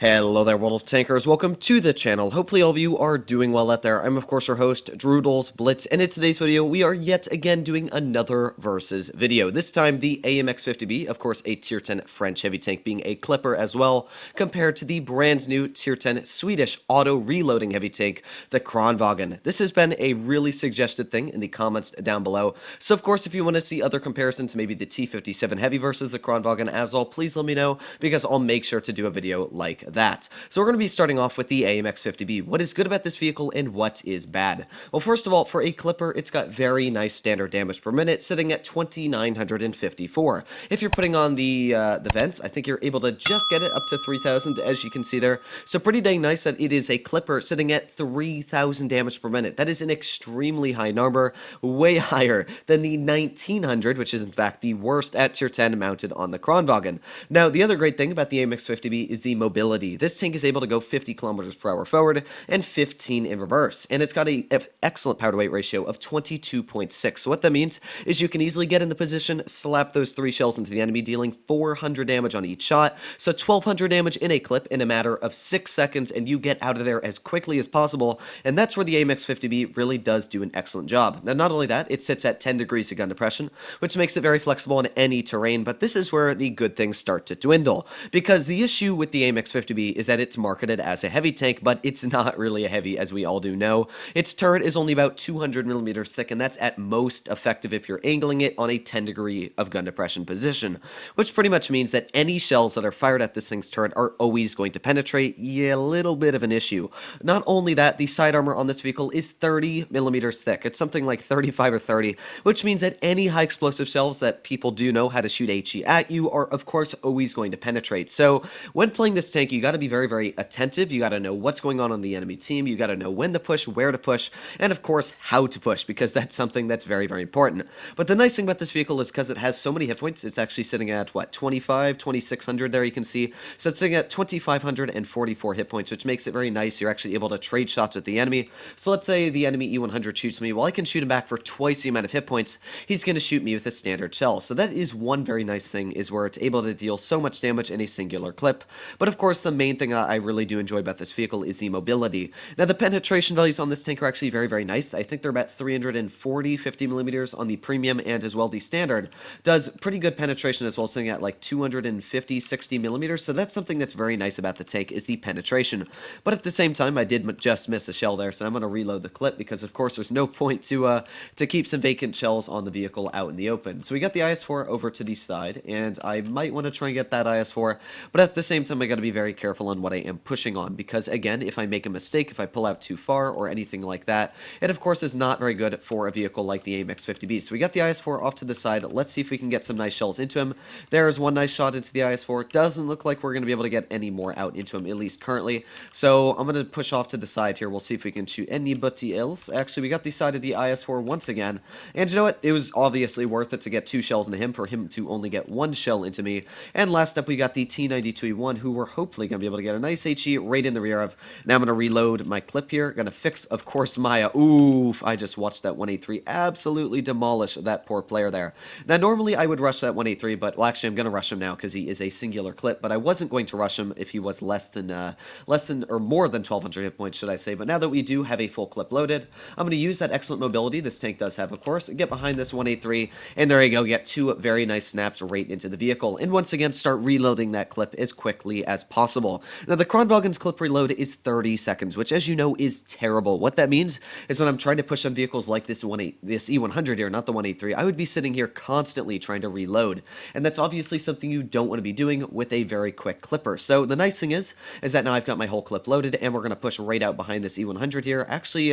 Hello there, World of Tankers. Welcome to the channel. Hopefully all of you are doing well out there. I'm of course your host, Drudels Blitz, and in today's video, we are yet again doing another versus video. This time, the Amx 50B, of course a tier 10 French heavy tank being a clipper as well, compared to the brand new tier 10 Swedish auto-reloading heavy tank, the Kranvagn. This has been a really suggested thing in the comments down below, so of course if you want to see other comparisons, maybe the T57 heavy versus the Kranvagn as well, please let me know, because I'll make sure to do a video like that. So we're going to be starting off with the Amx 50B. What is good about this vehicle and what is bad? Well, first of all, for a clipper, it's got very nice standard damage per minute, sitting at 2,954. If you're putting on the vents, I think you're able to just get it up to 3,000, as you can see there. So pretty dang nice that it is a clipper sitting at 3,000 damage per minute. That is an extremely high number, way higher than the 1,900, which is in fact the worst at tier 10 mounted on the Kranvagn. Now, the other great thing about the Amx 50B is the mobility. This tank is able to go 50 kilometers per hour forward and 15 in reverse, and it's got an excellent power to weight ratio of 22.6. So what that means is you can easily get in the position, slap those 3 shells into the enemy, dealing 400 damage on each shot, so 1,200 damage in a clip in a matter of 6 seconds, and you get out of there as quickly as possible, and that's where the Amx 50B really does do an excellent job. Now, not only that, it sits at 10 degrees of gun depression, which makes it very flexible in any terrain, but this is where the good things start to dwindle, because the issue with the Amx 50B is that it's marketed as a heavy tank, but it's not really a heavy, as we all do know. Its turret is only about 200 millimeters thick, and that's at most effective if you're angling it on a 10 degree of gun depression position, which pretty much means that any shells that are fired at this thing's turret are always going to penetrate. Yeah, a little bit of an issue. Not only that, the side armor on this vehicle is 30 millimeters thick. It's something like 35 or 30, which means that any high explosive shells that people do know how to shoot HE at you are, of course, always going to penetrate. So when playing this tank, you got to be very, very attentive. You got to know what's going on the enemy team. You got to know when to push, where to push, and of course, how to push, because that's something that's very, very important. But the nice thing about this vehicle is because it has so many hit points, it's actually sitting at, what, 2,600 there, you can see. So it's sitting at 2,544 hit points, which makes it very nice. You're actually able to trade shots with the enemy. So let's say the enemy E100 shoots me. Well, I can shoot him back for twice the amount of hit points. He's going to shoot me with a standard shell. So that is one very nice thing, is where it's able to deal so much damage in a singular clip. But of course, the main thing I really do enjoy about this vehicle is the mobility. Now, the penetration values on this tank are actually very, very nice. I think they're about 340, 50 millimeters on the premium, and as well the standard does pretty good penetration as well, sitting at like 250, 60 millimeters. So that's something that's very nice about the tank, is the penetration. But at the same time, I did just miss a shell there, so I'm going to reload the clip, because of course there's no point to keep some vacant shells on the vehicle out in the open. So we got the IS-4 over to the side, and I might want to try and get that IS-4, but at the same time I got to be very careful on what I am pushing on, because again, if I make a mistake, if I pull out too far or anything like that, it of course is not very good for a vehicle like the Amx 50B. So we got the IS-4 off to the side. Let's see if we can get some nice shells into him. There's one nice shot into the IS-4. Doesn't look like we're going to be able to get any more out into him, at least currently. So I'm going to push off to the side here. We'll see if we can shoot anybody else. Actually, we got the side of the IS-4 once again, and you know what? It was obviously worth it to get 2 shells into him, for him to only get 1 shell into me. And last up, we got the T92E1, who we're hopefully going to be able to get a nice HE right in the rear of. Now I'm going to reload my clip here. Going to fix, of course, Maya. Oof, I just watched that 183 absolutely demolish that poor player there. Now, normally I would rush that 183, but, well, actually I'm going to rush him now because he is a singular clip, but I wasn't going to rush him if he was less than or more than 1,200 hit points, should I say. But now that we do have a full clip loaded, I'm going to use that excellent mobility this tank does have, of course, get behind this 183, and there you go, get 2 very nice snaps right into the vehicle, and once again start reloading that clip as quickly as possible. Now, the Kranvagn's clip reload is 30 seconds, which, as you know, is terrible. What that means is when I'm trying to push on vehicles like this E100 here, not the 183, I would be sitting here constantly trying to reload, and that's obviously something you don't want to be doing with a very quick clipper. So the nice thing is that now I've got my whole clip loaded, and we're going to push right out behind this E100 here. Actually,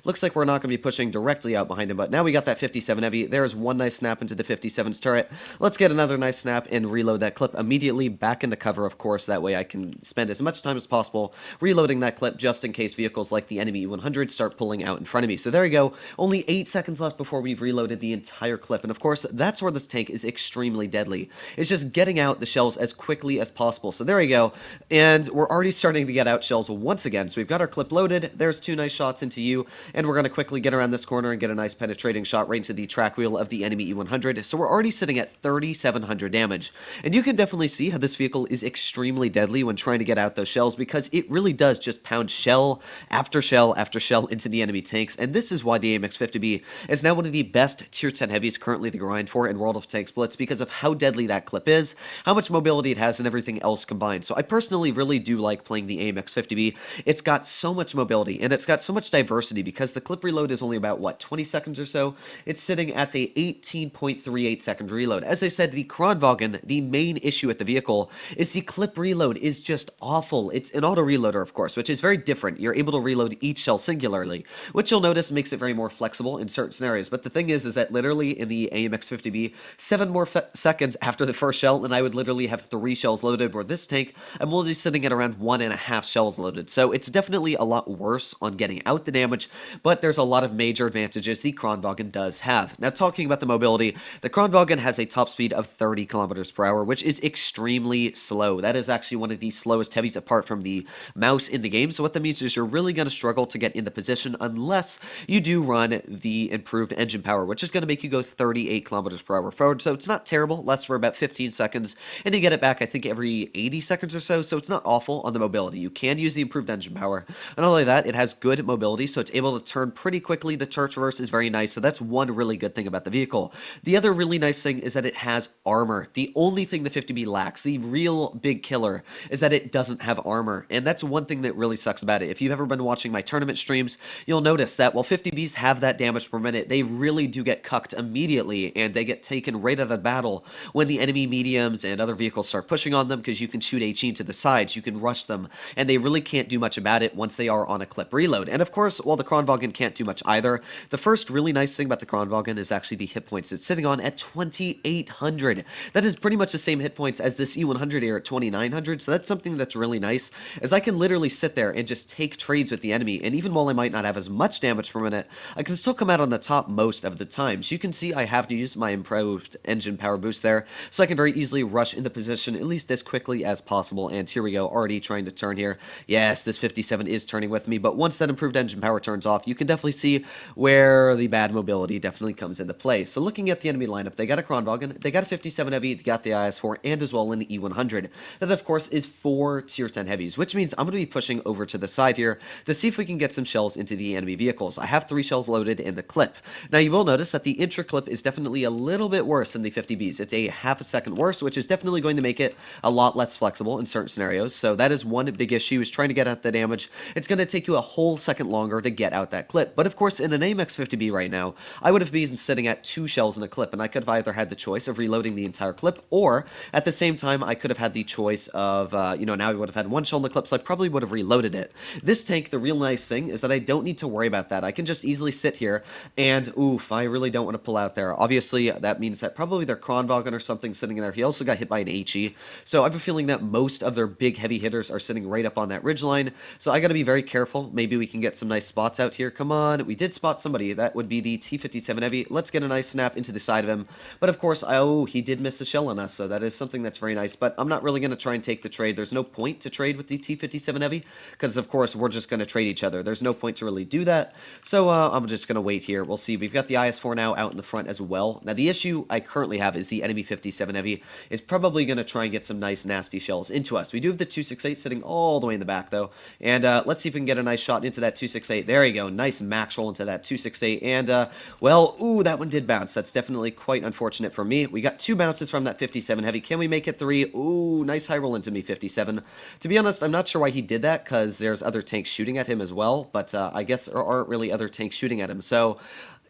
looks like we're not going to be pushing directly out behind him, but now we got that 57 heavy. There's one nice snap into the 57's turret. Let's get another nice snap and reload that clip immediately back into cover, of course. That way I can spend as much time as possible reloading that clip, just in case vehicles like the enemy E100 start pulling out in front of me. So there you go. Only 8 seconds left before we've reloaded the entire clip, and of course that's where this tank is extremely deadly. It's just getting out the shells as quickly as possible. So there you go, and we're already starting to get out shells once again. So we've got our clip loaded. There's 2 nice shots into you, and we're going to quickly get around this corner and get a nice penetrating shot right into the track wheel of the enemy E100. So we're already sitting at 3,700 damage, and you can definitely see how this vehicle is extremely deadly when trying to get out those shells, because it really does just pound shell after shell after shell into the enemy tanks, and this is why the Amx 50B is now one of the best tier 10 heavies currently to grind for in World of Tanks Blitz, because of how deadly that clip is, how much mobility it has, and everything else combined. So I personally really do like playing the Amx 50B. It's got so much mobility, and it's got so much diversity, because the clip reload is only about, what, 20 seconds or so? It's sitting at a 18.38 second reload. As I said, the Kranvagn, the main issue with the vehicle is the clip reload is just awful. It's an auto reloader, of course, which is very different. You're able to reload each shell singularly, which you'll notice makes it very more flexible in certain scenarios. But the thing is that literally in the Amx 50B, 7 more seconds after the first shell, and I would literally have 3 shells loaded, where this tank, I'm only sitting at around 1.5 shells loaded. So it's definitely a lot worse on getting out the damage, but there's a lot of major advantages the Kranvagn does have. Now, talking about the mobility, the Kranvagn has a top speed of 30 kilometers per hour, which is extremely slow. That is actually one of the slowest heavies apart from the mouse in the game. So what that means is you're really going to struggle to get into position unless you do run the improved engine power, which is going to make you go 38 kilometers per hour forward. So it's not terrible, lasts for about 15 seconds, and you get it back, I think, every 80 seconds or so. So it's not awful on the mobility. You can use the improved engine power. Not only that, it has good mobility, so it's able to turn pretty quickly. The church reverse is very nice, so that's one really good thing about the vehicle. The other really nice thing is that it has armor. The only thing the 50B lacks, the real big killer, is that it doesn't have armor, and that's one thing that really sucks about it. If you've ever been watching my tournament streams, you'll notice that while 50Bs have that damage per minute, they really do get cucked immediately, and they get taken right out of battle when the enemy mediums and other vehicles start pushing on them, because you can shoot HE to the sides, you can rush them, and they really can't do much about it once they are on a clip reload. And of course, while the Kranvagn can't do much either, the first really nice thing about the Kranvagn is actually the hit points it's sitting on at 2,800. That is pretty much the same hit points as this E100 here at 2,900, so that's something that's really nice, as I can literally sit there and just take trades with the enemy, and even while I might not have as much damage per minute, I can still come out on the top most of the times. You can see I have to use my improved engine power boost there, so I can very easily rush into position at least as quickly as possible. And here we go, already trying to turn here. Yes, this 57 is turning with me, but once that improved engine power turns off, you can definitely see where the bad mobility definitely comes into play. So looking at the enemy lineup, they got a Kranvagn, they got a 57 heavy, they got the IS-4, and as well an E100. That, of course, is 4 tier 10 heavies, which means I'm going to be pushing over to the side here to see if we can get some shells into the enemy vehicles. I have 3 shells loaded in the clip. Now, you will notice that the intra clip is definitely a little bit worse than the 50Bs. It's a half a second worse, which is definitely going to make it a lot less flexible in certain scenarios. So that is one big issue, is trying to get out the damage. It's going to take you a whole second longer to get out that clip. But of course, in an Amx 50B right now, I would have been sitting at 2 shells in a clip, and I could have either had the choice of reloading the entire clip, or at the same time, I could have had the choice of, now I would have had 1 shell in the clip, so I probably would have reloaded it. This tank, the real nice thing is that I don't need to worry about that. I can just easily sit here, and oof, I really don't want to pull out there. Obviously, that means that probably their Kranvagn or something sitting in there. He also got hit by an HE, so I have a feeling that most of their big heavy hitters are sitting right up on that ridgeline, so I got to be very careful. Maybe we can get some nice spots out here. Come on, we did spot somebody. That would be the T57 heavy. Let's get a nice snap into the side of him, but of course, he did miss a shell on us, so that is something that's very nice, but I'm not really going to try and take the trade. There's no point to trade with the T57 heavy, because of course, we're just going to trade each other. There's no point to really do that, so I'm just going to wait here. We'll see. We've got the IS-4 now out in the front as well. Now, the issue I currently have is the enemy 57 heavy is probably going to try and get some nice, nasty shells into us. We do have the 268 sitting all the way in the back, though, and let's see if we can get a nice shot into that 268. There you go. Nice max roll into that 268, and, well, ooh, that one did bounce. That's definitely quite unfortunate for me. We got 2 bounces from that 57 heavy. Can we make it 3? Ooh, nice high roll into me, 57. To be honest, I'm not sure why he did that, because there's other tanks shooting at him as well, but I guess there aren't really other tanks shooting at him, so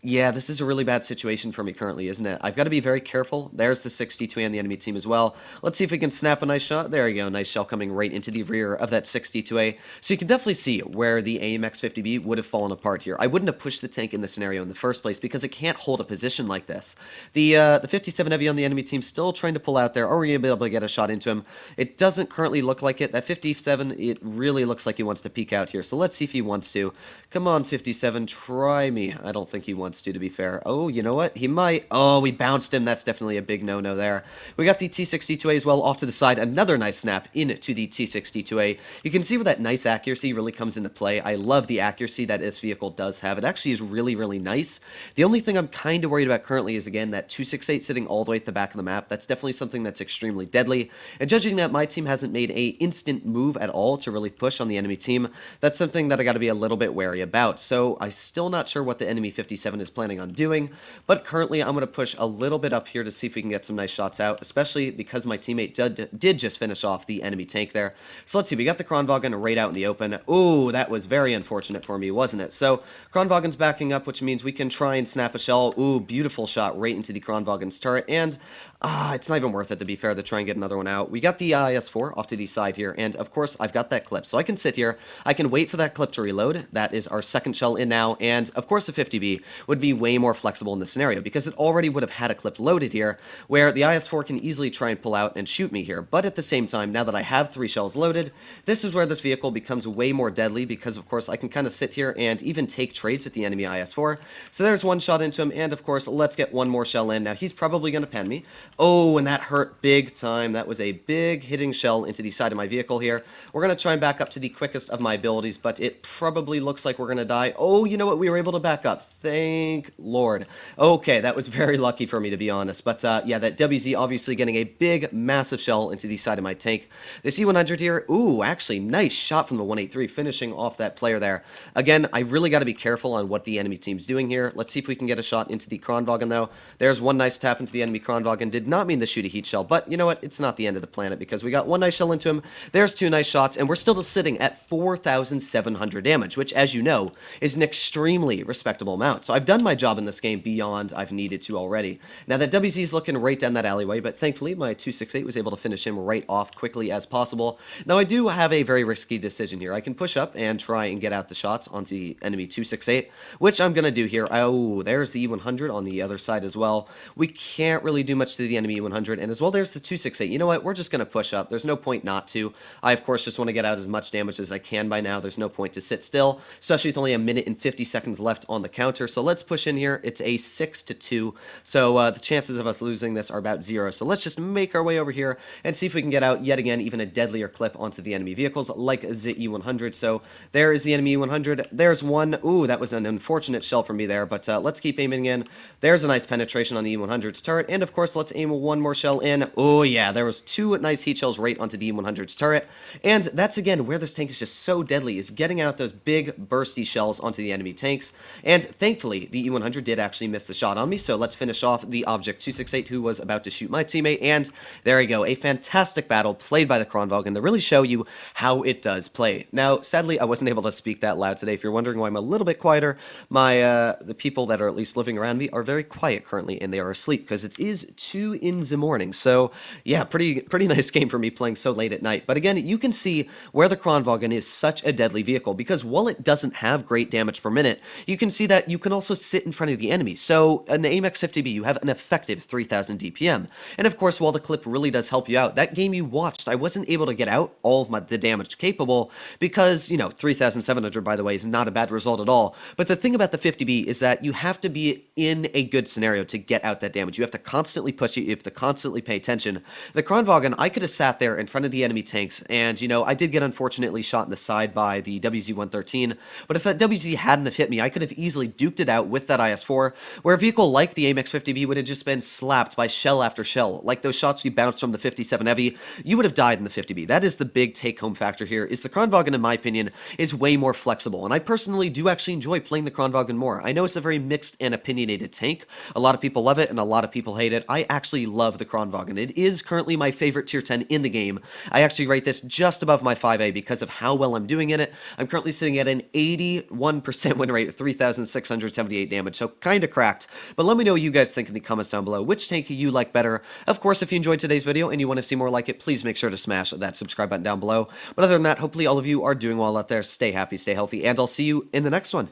yeah, this is a really bad situation for me currently, isn't it? I've got to be very careful. There's the 62 on the enemy team as well. Let's see if we can snap a nice shot. There you go. Nice shell coming right into the rear of that 62A. So you can definitely see where the Amx 50B would have fallen apart here. I wouldn't have pushed the tank in the scenario in the first place, because it can't hold a position like this. The 57 heavy on the enemy team still trying to pull out there. Are we going to be able to get a shot into him? It doesn't currently look like it. That 57, it really looks like he wants to peek out here. So let's see if he wants to. Come on, 57, try me. I don't think he wants wants to be fair. Oh, you know what? He might. Oh, we bounced him. That's definitely a big no-no there. We got the T-62A as well off to the side. Another nice snap into the T-62A. You can see where that nice accuracy really comes into play. I love the accuracy that this vehicle does have. It actually is really, really nice. The only thing I'm kind of worried about currently is, again, that 268 sitting all the way at the back of the map. That's definitely something that's extremely deadly. And judging that my team hasn't made a instant move at all to really push on the enemy team, that's something that I got to be a little bit wary about. So I'm still not sure what the enemy 57 is planning on doing, but currently I'm going to push a little bit up here to see if we can get some nice shots out, especially because my teammate did just finish off the enemy tank there. So let's see, we got the Kranvagn right out in the open. Ooh, that was very unfortunate for me, wasn't it? So Kranvagn's backing up, which means we can try and snap a shell. Ooh, beautiful shot right into the Kranvagn's turret, and it's not even worth it, to be fair, to try and get another one out. We got the IS-4 off to the side here, and of course I've got that clip, so I can sit here, I can wait for that clip to reload. That is our second shell in now, and of course the 50B would be way more flexible in this scenario, because it already would have had a clip loaded here, where the IS-4 can easily try and pull out and shoot me here. But at the same time, now that I have 3 shells loaded, this is where this vehicle becomes way more deadly, because of course I can kind of sit here and even take trades with the enemy IS-4. So there's one shot into him, and of course let's get one more shell in. Now he's probably going to pen me. Oh, and that hurt big time. That was a big hitting shell into the side of my vehicle here. We're going to try and back up to the quickest of my abilities, but it probably looks like we're going to die. Oh, you know what? We were able to back up. Thank Lord. Okay, that was very lucky for me, to be honest. But yeah, that WZ obviously getting a big, massive shell into the side of my tank. This E100 here, ooh, actually, nice shot from the 183, finishing off that player there. Again, I really got to be careful on what the enemy team's doing here. Let's see if we can get a shot into the Kranvagn, though. There's one nice tap into the enemy Kranvagn. Did not mean to shoot a heat shell, but you know what? It's not the end of the planet, because we got one nice shell into him. There's 2 nice shots, and we're still sitting at 4,700 damage, which, as you know, is an extremely respectable amount. So I've done my job in this game beyond I've needed to already. Now that WZ is looking right down that alleyway, but thankfully my 268 was able to finish him right off quickly as possible. Now I do have a very risky decision here. I can push up and try and get out the shots onto the enemy 268, which I'm going to do here. Oh, there's the E100 on the other side as well. We can't really do much to the enemy E100, and as well there's the 268. You know what? We're just going to push up. There's no point not to. I, of course, just want to get out as much damage as I can by now. There's no point to sit still, especially with only a minute and 50 seconds left on the counter. So let's push in here. It's a 6-2, so the chances of us losing this are about 0. So let's just make our way over here and see if we can get out yet again even a deadlier clip onto the enemy vehicles like the E100. So there is the enemy E100. There's one. Ooh, that was an unfortunate shell for me there, but let's keep aiming in. There's a nice penetration on the E100's turret, and of course let's aim one more shell in. Oh yeah, there was 2 nice heat shells right onto the E100's turret, and that's again where this tank is just so deadly, is getting out those big bursty shells onto the enemy tanks. And thankfully the E100 did actually miss the shot on me, so let's finish off the Object 268 who was about to shoot my teammate. And there you go, a fantastic battle played by the Kranvagn to really show you how it does play. Now sadly I wasn't able to speak that loud today. If you're wondering why I'm a little bit quieter, the people that are at least living around me are very quiet currently, and they are asleep because it is 2 in the morning. So yeah, pretty nice game for me playing so late at night. But again, you can see where the Kranvagn is such a deadly vehicle, because while it doesn't have great damage per minute, you can see that you can also sit in front of the enemy. So an Amx 50B, you have an effective 3000 DPM. And of course, while the clip really does help you out, that game you watched, I wasn't able to get out all of the damage capable, because, you know, 3700, by the way, is not a bad result at all. But the thing about the 50B is that you have to be in a good scenario to get out that damage. You have to constantly push it, you have to constantly pay attention. The Kranvagn, I could have sat there in front of the enemy tanks, and, you know, I did get unfortunately shot in the side by the WZ-113, but if that WZ hadn't have hit me, I could have easily duked it out with that IS-4, where a vehicle like the Amx 50B would have just been slapped by shell after shell. Like those shots we bounced from the 57 Heavy, you would have died in the 50B. That is the big take-home factor here, is the Kranvagn, in my opinion, is way more flexible, and I personally do actually enjoy playing the Kranvagn more. I know it's a very mixed and opinionated tank. A lot of people love it, and a lot of people hate it. I actually love the Kranvagn. It is currently my favorite tier 10 in the game. I actually rate this just above my 5A because of how well I'm doing in it. I'm currently sitting at an 81% win rate with 3,678 damage, so kind of cracked. But let me know what you guys think in the comments down below. Which tank you like better? Of course, if you enjoyed today's video and you want to see more like it, please make sure to smash that subscribe button down below. But other than that, hopefully all of you are doing well out there. Stay happy, stay healthy, and I'll see you in the next one.